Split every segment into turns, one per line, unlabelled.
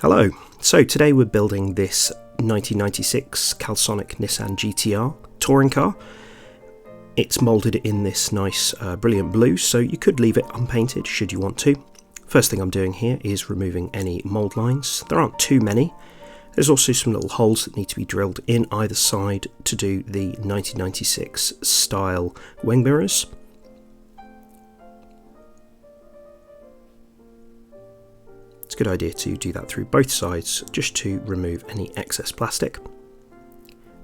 Hello, so today we're building this 1996 Calsonic Nissan GT-R touring car. It's moulded in this nice brilliant blue, so you could leave it unpainted should you want to. First thing I'm doing here is removing any mould lines. There aren't too many. There's also some little holes that need to be drilled in either side to do the 1996 style wing mirrors. It's a good idea to do that through both sides just to remove any excess plastic.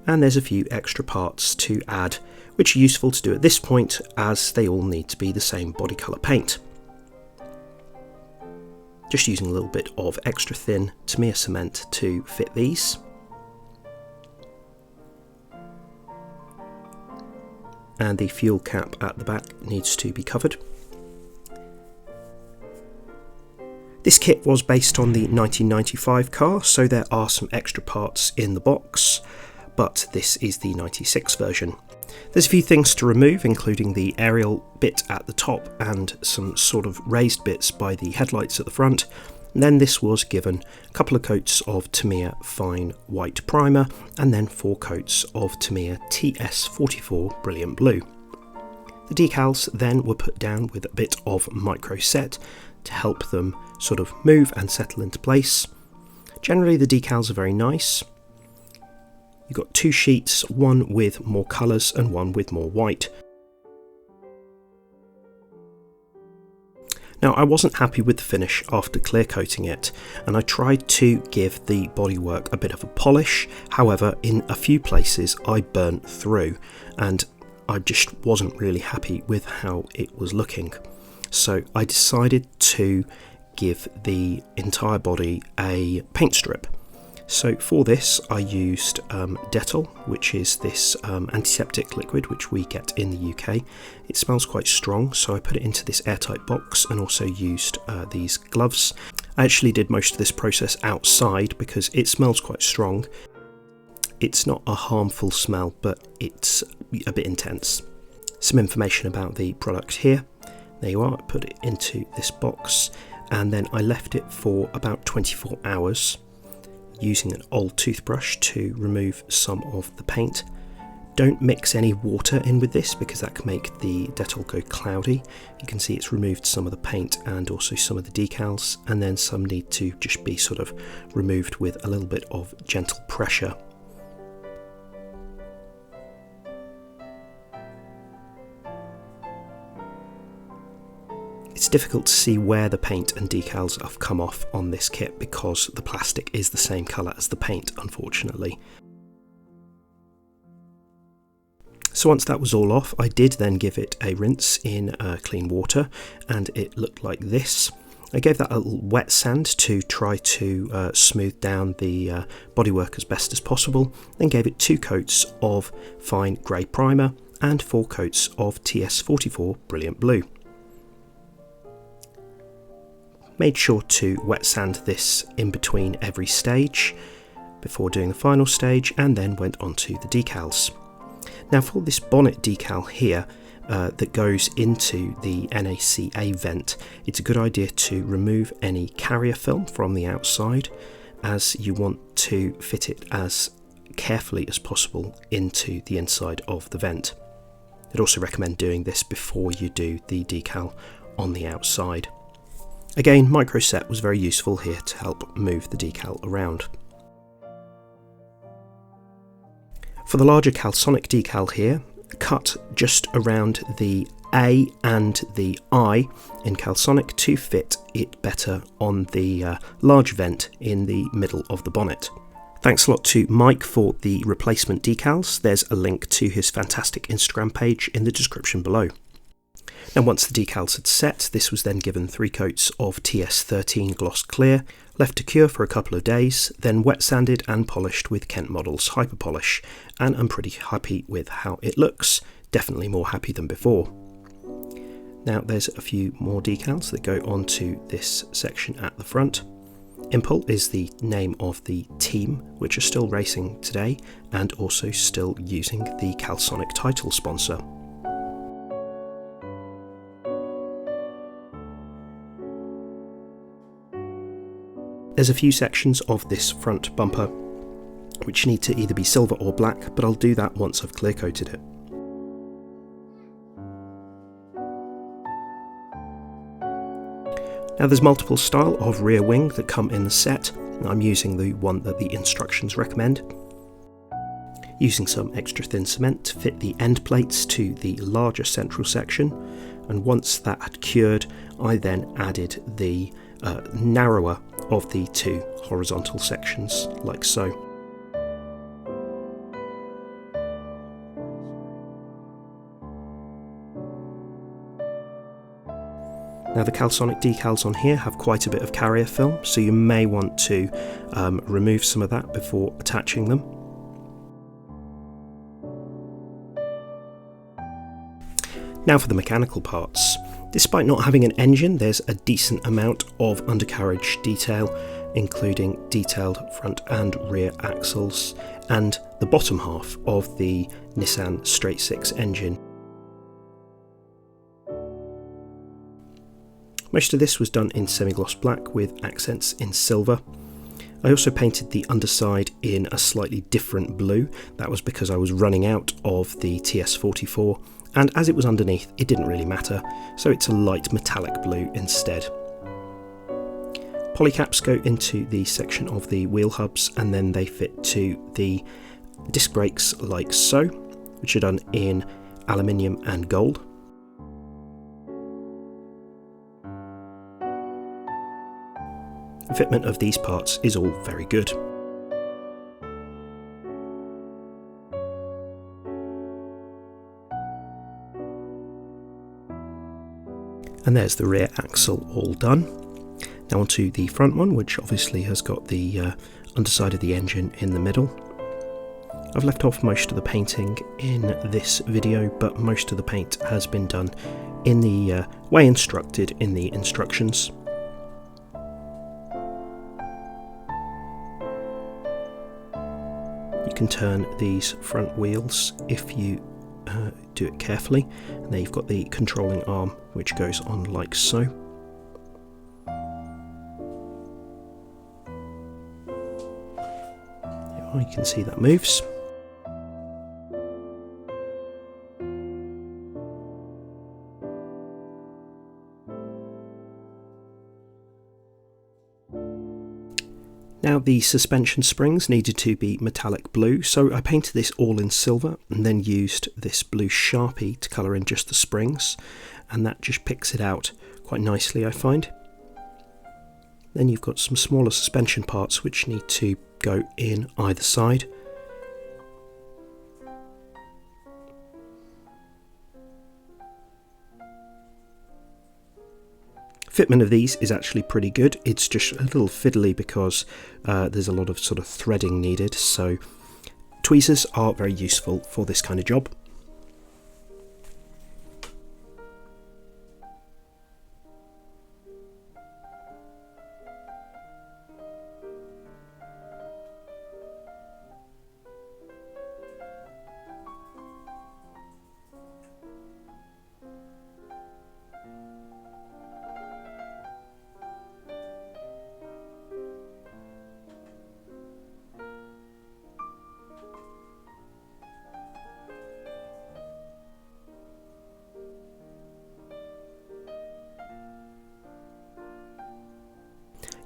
And there's a few extra parts to add which are useful to do at this point as they all need to be the same body colour paint. Just using a little bit of extra thin Tamiya cement to fit these. And the fuel cap at the back needs to be covered. This kit was based on the 1995 car, so there are some extra parts in the box, but this is the 96 version. There's a few things to remove, including the aerial bit at the top and some sort of raised bits by the headlights at the front. And then this was given a couple of coats of Tamiya Fine White Primer and then 4 coats of Tamiya TS44 Brilliant Blue. The decals then were put down with a bit of micro set to help them sort of move and settle into place. Generally the decals are very nice. You've got 2 sheets, one with more colours and one with more white. Now I wasn't happy with the finish after clear coating it, and I tried to give the bodywork a bit of a polish. However, in a few places I burnt through and I just wasn't really happy with how it was looking. So I decided to give the entire body a paint strip. So for this I used Dettol, which is this antiseptic liquid which we get in the UK. It smells quite strong, so I put it into this airtight box and also used these gloves. I actually did most of this process outside because it smells quite strong. It's not a harmful smell, but it's a bit intense. Some information about the product here. There you are, I put it into this box and then I left it for about 24 hours using an old toothbrush to remove some of the paint. Don't mix any water in with this because that can make the Dettol go cloudy. You can see it's removed some of the paint and also some of the decals, and then some need to just be sort of removed with a little bit of gentle pressure. It's difficult to see where the paint and decals have come off on this kit because the plastic is the same colour as the paint, unfortunately. So once that was all off, I did then give it a rinse in clean water and it looked like this. I gave that a little wet sand to try to smooth down the bodywork as best as possible, then gave it 2 coats of fine grey primer and 4 coats of TS44 Brilliant Blue. Made sure to wet sand this in between every stage before doing the final stage, and then went on to the decals. Now for this bonnet decal here that goes into the NACA vent, it's a good idea to remove any carrier film from the outside as you want to fit it as carefully as possible into the inside of the vent. I'd also recommend doing this before you do the decal on the outside. Again, microset was very useful here to help move the decal around. For the larger Calsonic decal here, cut just around the A and the I in Calsonic to fit it better on the large vent in the middle of the bonnet. Thanks a lot to Mike for the replacement decals. There's a link to his fantastic Instagram page in the description below. Now once the decals had set, this was then given 3 coats of TS13 Gloss Clear, left to cure for a couple of days, then wet sanded and polished with Kent Models Hyper Polish, and I'm pretty happy with how it looks, definitely more happy than before. Now there's a few more decals that go onto this section at the front. Impul is the name of the team which are still racing today and also still using the Calsonic title sponsor. There's a few sections of this front bumper which need to either be silver or black, but I'll do that once I've clear coated it. Now there's multiple style of rear wing that come in the set. I'm using the one that the instructions recommend. Using some extra thin cement to fit the end plates to the larger central section, and once that had cured, I then added the narrower of the two horizontal sections, like so. Now the Calsonic decals on here have quite a bit of carrier film, so you may want to remove some of that before attaching them. Now for the mechanical parts. Despite not having an engine, there's a decent amount of undercarriage detail, including detailed front and rear axles, and the bottom half of the Nissan straight six engine. Most of this was done in semi-gloss black with accents in silver. I also painted the underside in a slightly different blue. That was because I was running out of the TS44, and as it was underneath, it didn't really matter, so it's a light metallic blue instead. Polycaps go into the section of the wheel hubs, and then they fit to the disc brakes like so, which are done in aluminium and gold. The fitment of these parts is all very good. And there's the rear axle all done. Now onto the front one, which obviously has got the underside of the engine in the middle. I've left off most of the painting in this video, but most of the paint has been done in the way instructed in the instructions. You can turn these front wheels if you do it carefully, and there you've got the controlling arm which goes on like so. You can see that moves. Now the suspension springs needed to be metallic blue, so I painted this all in silver and then used this blue Sharpie to colour in just the springs, and that just picks it out quite nicely, I find. Then you've got some smaller suspension parts which need to go in either side. Fitment of these is actually pretty good. It's just a little fiddly because there's a lot of sort of threading needed, so tweezers are very useful for this kind of job.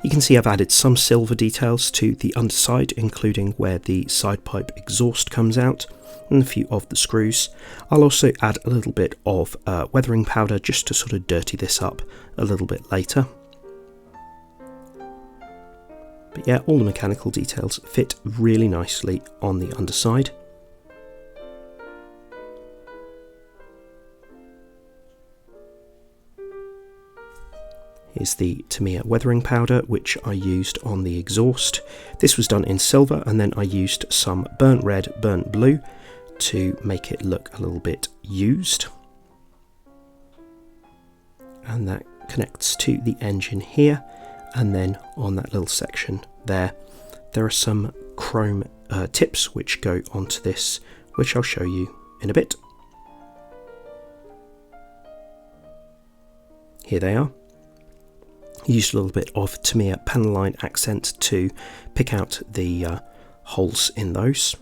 You can see I've added some silver details to the underside, including where the side pipe exhaust comes out and a few of the screws. I'll also add a little bit of weathering powder just to sort of dirty this up a little bit later. But yeah, all the mechanical details fit really nicely on the underside. Is the Tamiya weathering powder, which I used on the exhaust. This was done in silver, and then I used some burnt red, burnt blue to make it look a little bit used. And that connects to the engine here, and then on that little section there are some chrome tips which go onto this, which I'll show you in a bit. Here they are. Used a little bit of Tamiya panel line accent to pick out the holes in those.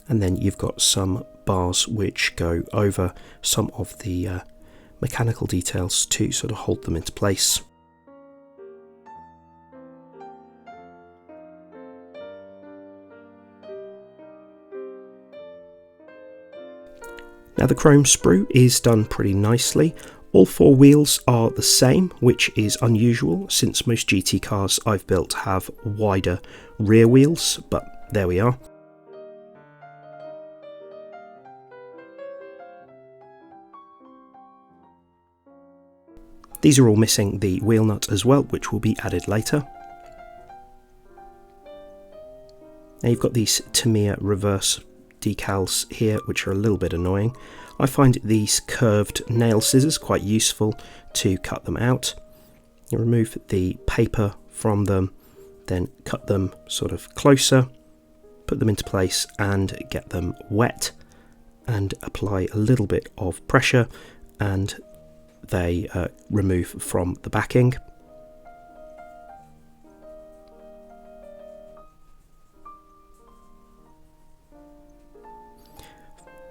And then you've got some bars which go over some of the mechanical details to sort of hold them into place. Now the chrome sprue is done pretty nicely. All four wheels are the same, which is unusual since most GT cars I've built have wider rear wheels, but there we are. These are all missing the wheel nut as well, which will be added later. Now you've got these Tamiya reverse decals here, which are a little bit annoying. I find these curved nail scissors quite useful to cut them out. You remove the paper from them, then cut them sort of closer, put them into place and get them wet, and apply a little bit of pressure, and they remove from the backing.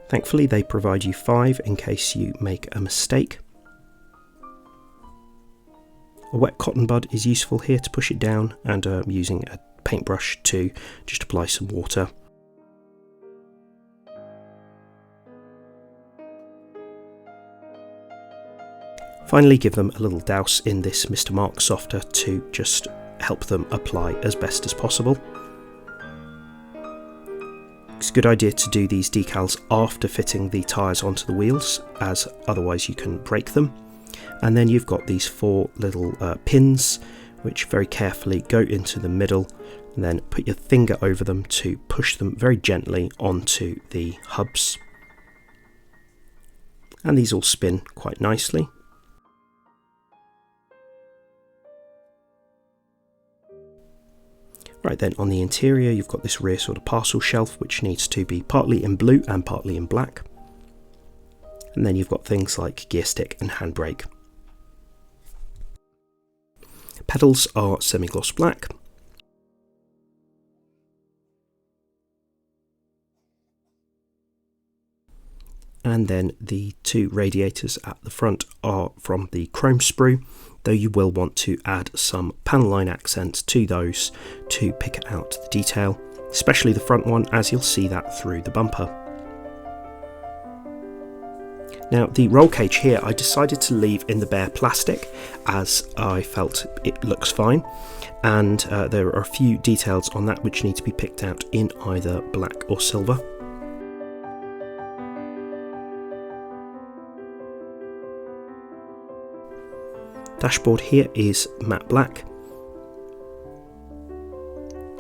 Thankfully they provide you 5 in case you make a mistake. A wet cotton bud is useful here to push it down, and using a paintbrush to just apply some water. Finally give them a little douse in this Mr. Mark softer to just help them apply as best as possible. It's a good idea to do these decals after fitting the tyres onto the wheels, as otherwise you can break them. And then you've got these 4 little pins which very carefully go into the middle, and then put your finger over them to push them very gently onto the hubs. And these all spin quite nicely. Right then, on the interior you've got this rear sort of parcel shelf which needs to be partly in blue and partly in black. And then you've got things like gear stick and handbrake. Pedals are semi-gloss black. And then the 2 radiators at the front are from the chrome sprue, though you will want to add some panel line accents to those to pick out the detail, especially the front one, as you'll see that through the bumper. Now the roll cage here I decided to leave in the bare plastic as I felt it looks fine, and there are a few details on that which need to be picked out in either black or silver. Dashboard here is matte black.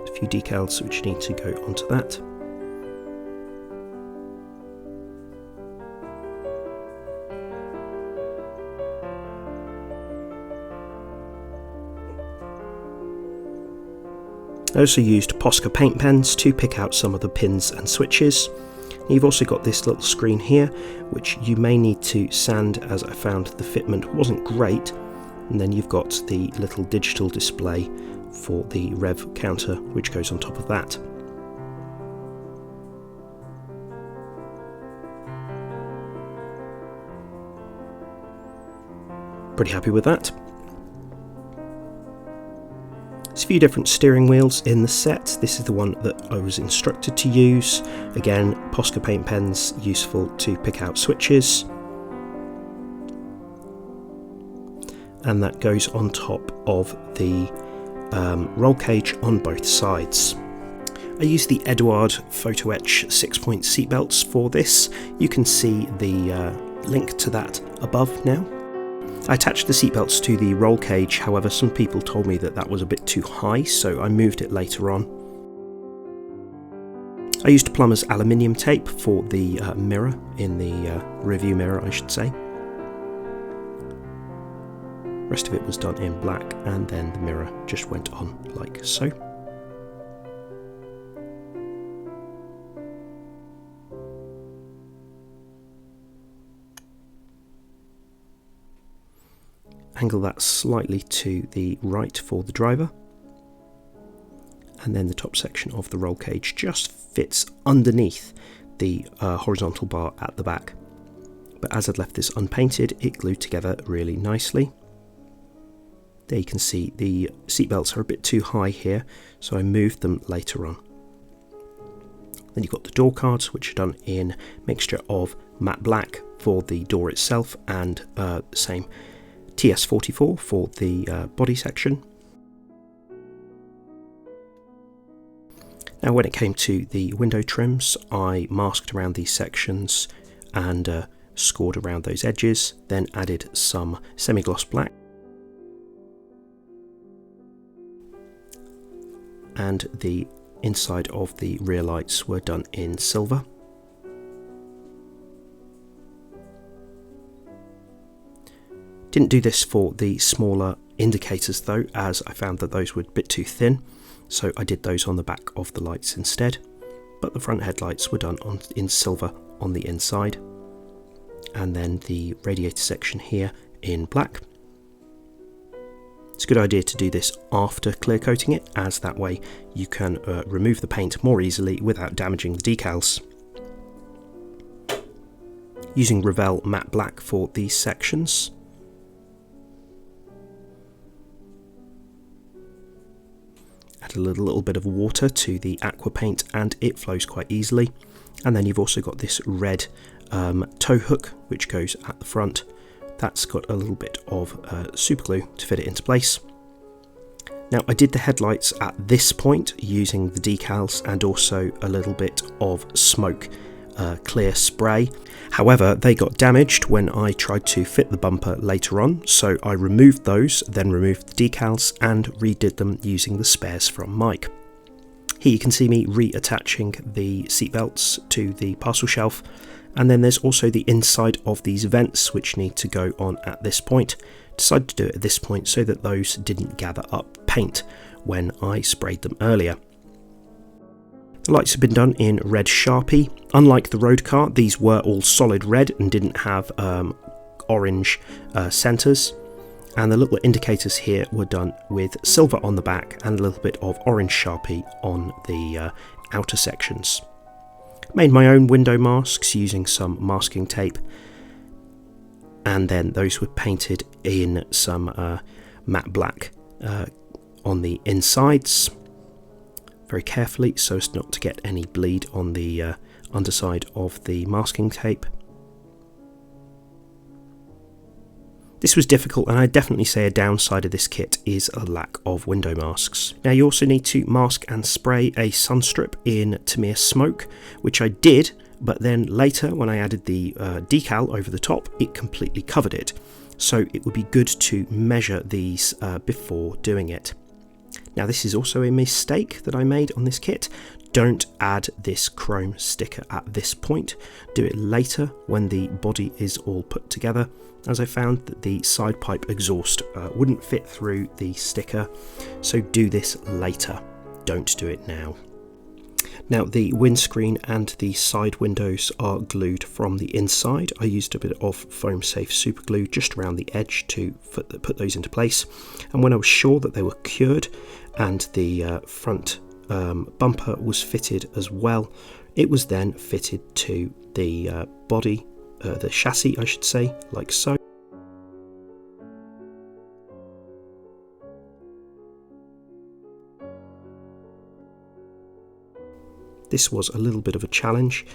A few decals which need to go onto that. I also used Posca paint pens to pick out some of the pins and switches. You've also got this little screen here which you may need to sand, as I found the fitment wasn't great. And then you've got the little digital display for the rev counter which goes on top of that. Pretty happy with that. There's a few different steering wheels in the set. This is the one that I was instructed to use. Again, Posca paint pens, useful to pick out switches. And that goes on top of the roll cage on both sides. I used the Eduard Photo Etch 6-point seatbelts for this. You can see the link to that above now. I attached the seatbelts to the roll cage, however some people told me that that was a bit too high, so I moved it later on. I used plumber's aluminium tape for the mirror, in the review mirror I should say. Rest of it was done in black, and then the mirror just went on like so. angle that slightly to the right for the driver, and then the top section of the roll cage just fits underneath the horizontal bar at the back. But as I'd left this unpainted, it glued together really nicely. There you can see the seatbelts are a bit too high here, so I moved them later on. Then you've got the door cards, which are done in mixture of matte black for the door itself and same TS44 for the body section. Now when it came to the window trims, I masked around these sections and scored around those edges, then added some semi-gloss black. And the inside of the rear lights were done in silver. Didn't do this for the smaller indicators though, as I found that those were a bit too thin, so I did those on the back of the lights instead. But the front headlights were done in silver on the inside, and then the radiator section here in black. It's a good idea to do this after clear coating it, as that way you can remove the paint more easily without damaging the decals. Using Revell matte black for these sections. Add a little bit of water to the aqua paint and it flows quite easily. And then you've also got this red tow hook which goes at the front. That's got a little bit of super glue to fit it into place. Now I did the headlights at this point using the decals and also a little bit of smoke clear spray. However, they got damaged when I tried to fit the bumper later on, so I removed those, then removed the decals and redid them using the spares from Mike. Here you can see me reattaching the seat belts to the parcel shelf, and then there's also the inside of these vents which need to go on at this point. Decided to do it at this point so that those didn't gather up paint when I sprayed them earlier. The lights have been done in red Sharpie. Unlike the road car, these were all solid red and didn't have orange centres. And the little indicators here were done with silver on the back and a little bit of orange Sharpie on the outer sections. Made my own window masks using some masking tape, and then those were painted in some matte black on the insides, very carefully so as not to get any bleed on the underside of the masking tape. This was difficult, and I definitely say a downside of this kit is a lack of window masks. Now you also need to mask and spray a sunstrip in Tamiya Smoke, which I did, but then later when I added the decal over the top, it completely covered it. So it would be good to measure these before doing it. Now this is also a mistake that I made on this kit. Don't add this chrome sticker at this point. Do it later when the body is all put together, as I found that the side pipe exhaust wouldn't fit through the sticker, so do this later. Don't do it now. Now the windscreen and the side windows are glued from the inside. I used a bit of foam safe super glue just around the edge to put those into place, and when I was sure that they were cured and the front bumper was fitted as well, it was then fitted to the body, the chassis I should say, like so. This was a little bit of a challenge.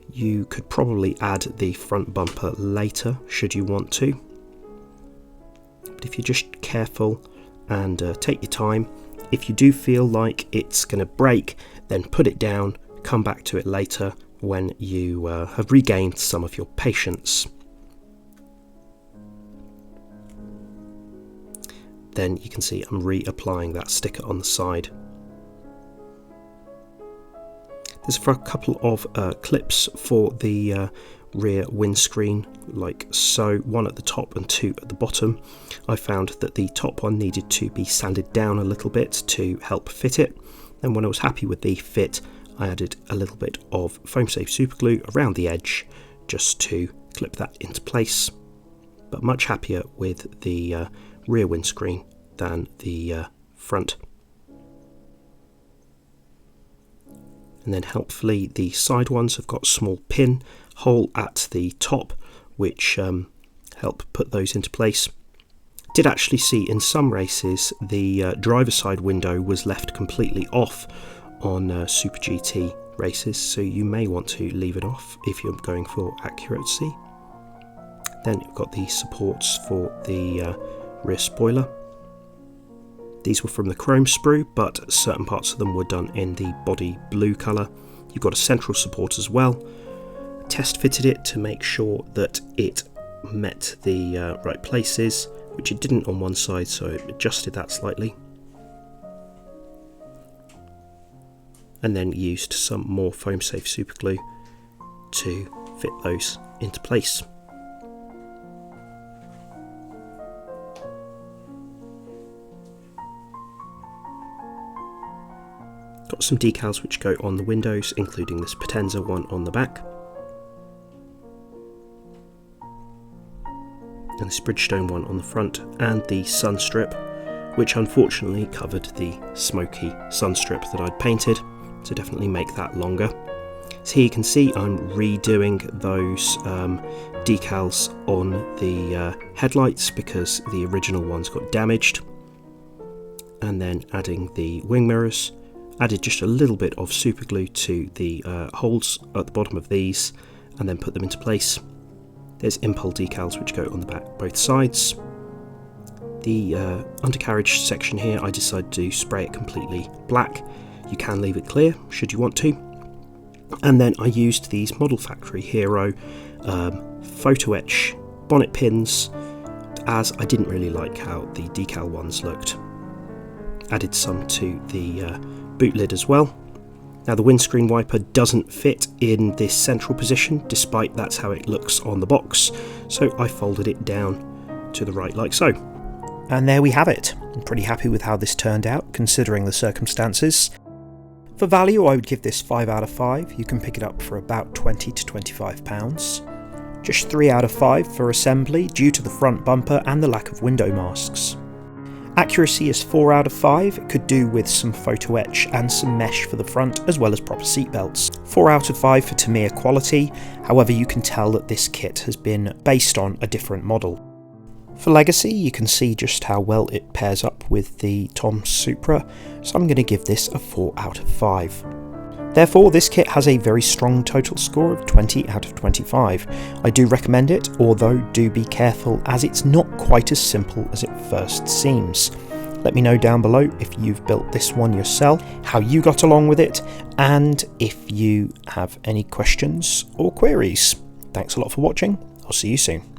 You could probably add the front bumper later should you want to, but if you're just careful and take your time, if you do feel like it's going to break, then put it down, come back to it later when you have regained some of your patience. Then you can see I'm reapplying that sticker on the side. There's a couple of clips for the rear windscreen, like so, one at the top and two at the bottom. I found that the top one needed to be sanded down a little bit to help fit it, and when I was happy with the fit, I added a little bit of foam safe super glue around the edge just to clip that into place. but much happier with the rear windscreen than the front. And then helpfully the side ones have got a small pin hole at the top, which help put those into place. Did actually see in some races the driver's side window was left completely off on Super GT races, so you may want to leave it off if you're going for accuracy. Then you've got the supports for the rear spoiler. These were from the chrome sprue, but certain parts of them were done in the body blue colour. You've got a central support as well. Test fitted it to make sure that it met the right places, which it didn't on one side, so it adjusted that slightly. And then used some more foam safe super glue to fit those into place. Got some decals which go on the windows, including this Potenza one on the back. And this Bridgestone one on the front, and the sun strip, which unfortunately covered the smoky sun strip that I'd painted, so definitely make that longer. So here you can see I'm redoing those decals on the headlights because the original ones got damaged, and then adding the wing mirrors. Added just a little bit of super glue to the holes at the bottom of these, and then put them into place. There's Impul decals which go on the back both sides. The undercarriage section here, I decided to spray it completely black. You can leave it clear should you want to. And then I used these Model Factory Hero photo etch bonnet pins, as I didn't really like how the decal ones looked. Added some to the boot lid as well. Now the windscreen wiper doesn't fit in this central position, despite that's how it looks on the box, so I folded it down to the right like so.
And there we have it. I'm pretty happy with how this turned out, considering the circumstances. For value, I would give this 5 out of 5. You can pick it up for about £20 to £25. Just 3 out of 5 for assembly, due to the front bumper and the lack of window masks. Accuracy is 4 out of 5, it could do with some photo etch and some mesh for the front, as well as proper seat belts. 4 out of 5 for Tamiya quality, however you can tell that this kit has been based on a different model. For legacy, you can see just how well it pairs up with the Tom Supra, so I'm going to give this a 4 out of 5. Therefore, this kit has a very strong total score of 20 out of 25. I do recommend it, although do be careful as it's not quite as simple as it first seems. Let me know down below if you've built this one yourself, how you got along with it, and if you have any questions or queries. Thanks a lot for watching. I'll see you soon.